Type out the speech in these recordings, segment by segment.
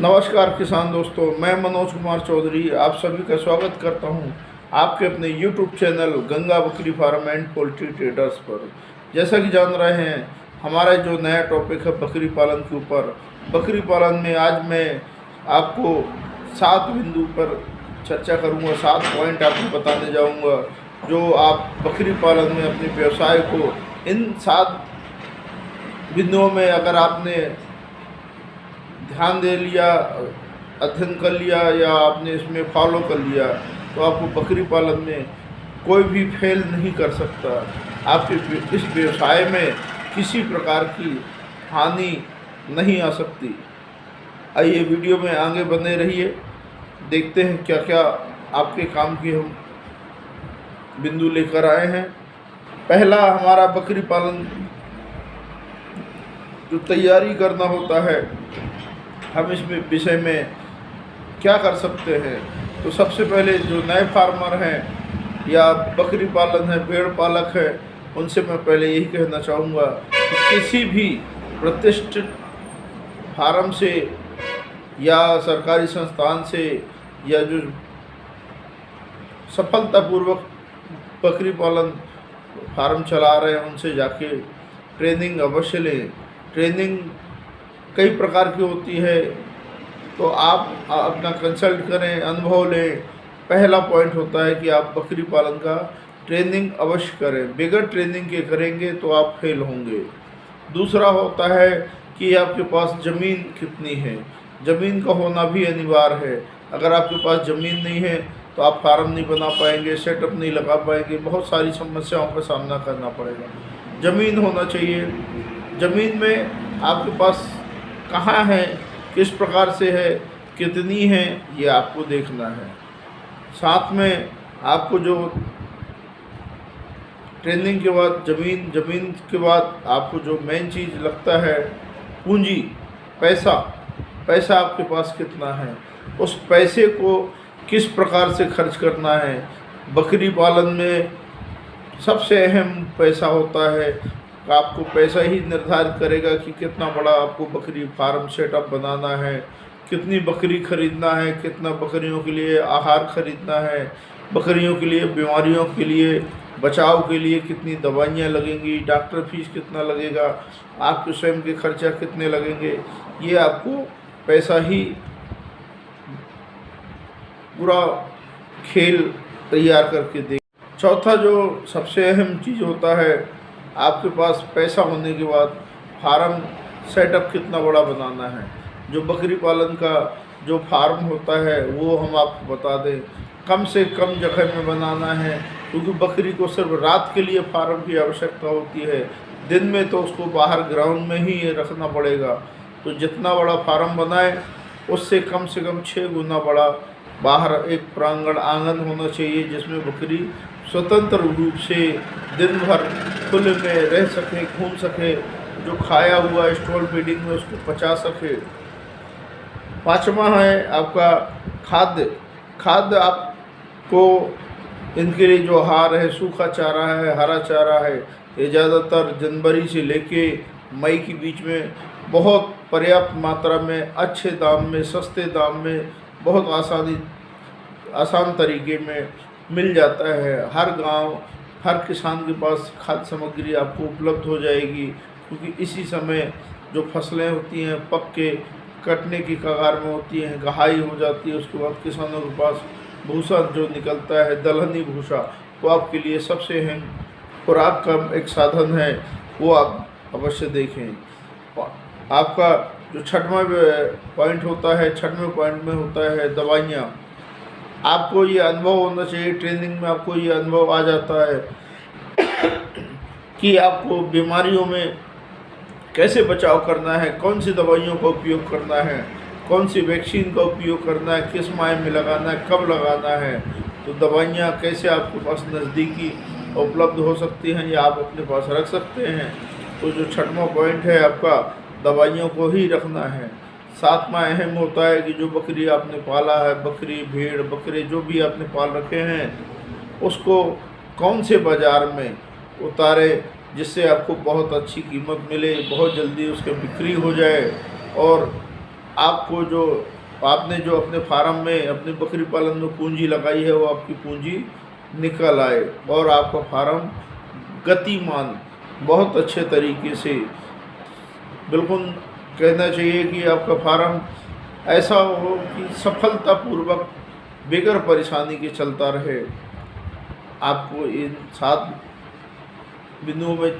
नमस्कार किसान दोस्तों, मैं मनोज कुमार चौधरी आप सभी का स्वागत करता हूं आपके अपने YouTube चैनल गंगा बकरी फार्म एंड पोल्ट्री ट्रेडर्स पर। जैसा कि जान रहे हैं, हमारा जो नया टॉपिक है बकरी पालन के ऊपर। बकरी पालन में आज मैं आपको 7 बिंदु पर चर्चा करूंगा, 7 पॉइंट आपको बताने जाऊंगा जो आप बकरी पालन में अपने व्यवसाय को इन 7 बिंदुओं में अगर आपने ध्यान दे लिया, अध्ययन कर लिया या आपने इसमें फॉलो कर लिया तो आपको बकरी पालन में कोई भी फेल नहीं कर सकता। आपके इस व्यवसाय में किसी प्रकार की हानि नहीं आ सकती। आइए वीडियो में आगे बने रहिए, देखते हैं क्या क्या आपके काम की हम बिंदु लेकर आए हैं। पहला, हमारा बकरी पालन जो तैयारी करना होता है, हम इस विषय में क्या कर सकते हैं। तो सबसे पहले जो नए फार्मर हैं या बकरी पालन है, भेड़ पालक है, उनसे मैं पहले यही कहना चाहूँगा कि किसी भी प्रतिष्ठित फार्म से या सरकारी संस्थान से या जो सफलतापूर्वक बकरी पालन फार्म चला रहे हैं उनसे जाके ट्रेनिंग अवश्य लें। ट्रेनिंग कई प्रकार की होती है, तो आप अपना कंसल्ट करें, अनुभव लें। पहला पॉइंट होता है कि आप बकरी पालन का ट्रेनिंग अवश्य करें। बगैर ट्रेनिंग के करेंगे तो आप फेल होंगे। दूसरा होता है कि आपके पास ज़मीन कितनी है। ज़मीन का होना भी अनिवार्य है। अगर आपके पास ज़मीन नहीं है तो आप फार्म नहीं बना पाएंगे, सेटअप नहीं लगा पाएंगे, बहुत सारी समस्याओं का सामना करना पड़ेगा। ज़मीन होना चाहिए। ज़मीन में आपके पास कहाँ है, किस प्रकार से है, कितनी है, ये आपको देखना है। साथ में आपको जो ट्रेनिंग के बाद ज़मीन के बाद आपको जो मेन चीज़ लगता है, पूंजी, पैसा आपके पास कितना है, उस पैसे को किस प्रकार से खर्च करना है। बकरी पालन में सबसे अहम पैसा होता है। आपको पैसा ही निर्धारित करेगा कि कितना बड़ा आपको बकरी फार्म सेटअप बनाना है, कितनी बकरी खरीदना है, कितना बकरियों के लिए आहार खरीदना है, बकरियों के लिए बीमारियों के लिए बचाव के लिए कितनी दवाइयाँ लगेंगी, डॉक्टर फीस कितना लगेगा, आपके स्वयं के खर्चा कितने लगेंगे। ये आपको पैसा ही पूरा खेल तैयार करके दे। चौथा जो सबसे अहम चीज़ होता है, आपके पास पैसा होने के बाद फार्म सेटअप कितना बड़ा बनाना है। जो बकरी पालन का जो फार्म होता है वो हम आपको बता दें, कम से कम जगह में बनाना है, क्योंकि बकरी को सिर्फ रात के लिए फार्म की आवश्यकता होती है। दिन में तो उसको बाहर ग्राउंड में ही रखना पड़ेगा। तो जितना बड़ा फार्म बनाए उससे कम से कम 6 गुना बड़ा बाहर एक प्रांगण आंगन होना चाहिए, जिसमें बकरी स्वतंत्र रूप से दिन भर खुले में रह सके, घूम सके, जो खाया हुआ स्टॉल फीडिंग में उसको पचा सके। 5वां है आपका खाद्य आपको इनके लिए जो आहार है, सूखा चारा है, हरा चारा है, ये ज़्यादातर जनवरी से लेके मई के बीच में बहुत पर्याप्त मात्रा में, अच्छे दाम में, सस्ते दाम में, बहुत आसान तरीके में मिल जाता है। हर गांव, हर किसान के पास खाद्य सामग्री आपको उपलब्ध हो जाएगी, क्योंकि इसी समय जो फसलें होती हैं पक के कटने की कगार में होती हैं, गहाई हो जाती है, उसके बाद किसानों के पास भूसा जो निकलता है, दलहनी भूसा, वो आपके लिए सबसे अहम खुराक का एक साधन है, वो आप अवश्य देखें। आपका जो 6वां पॉइंट होता है, 6वें पॉइंट में होता है दवाइयाँ। आपको ये अनुभव होना चाहिए, ट्रेनिंग में आपको ये अनुभव आ जाता है कि आपको बीमारियों में कैसे बचाव करना है, कौन सी दवाइयों का उपयोग करना है, कौन सी वैक्सीन का उपयोग करना है, किस माह में लगाना है, कब लगाना है। तो दवाइयाँ कैसे आपके पास नज़दीकी उपलब्ध हो सकती हैं या आप अपने पास रख सकते हैं। तो जो 6वां पॉइंट है आपका, दवाइयों को ही रखना है। 7वां अहम होता है कि जो बकरी आपने पाला है, बकरी, भेड़, बकरे जो भी आपने पाल रखे हैं, उसको कौन से बाज़ार में उतारे जिससे आपको बहुत अच्छी कीमत मिले, बहुत जल्दी उसकी बिक्री हो जाए और आपको जो आपने जो अपने फार्म में अपने बकरी पालन में पूंजी लगाई है वो आपकी पूंजी निकल आए और आपका फार्म गतिमान बहुत अच्छे तरीके से, बिल्कुल कहना चाहिए कि आपका फार्म ऐसा हो कि सफलतापूर्वक बगैर परेशानी के चलता रहे। आपको इन 7 बिंदुओं में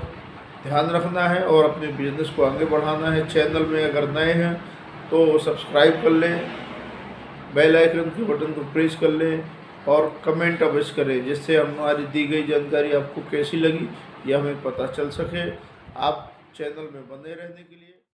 ध्यान रखना है और अपने बिजनेस को आगे बढ़ाना है। चैनल में अगर नए हैं तो सब्सक्राइब कर लें, बेल आइकन के बटन को प्रेस कर लें और कमेंट अवश्य करें, जिससे हमारी दी गई जानकारी आपको कैसी लगी ये हमें पता चल सके। आप चैनल में बने रहने के लिए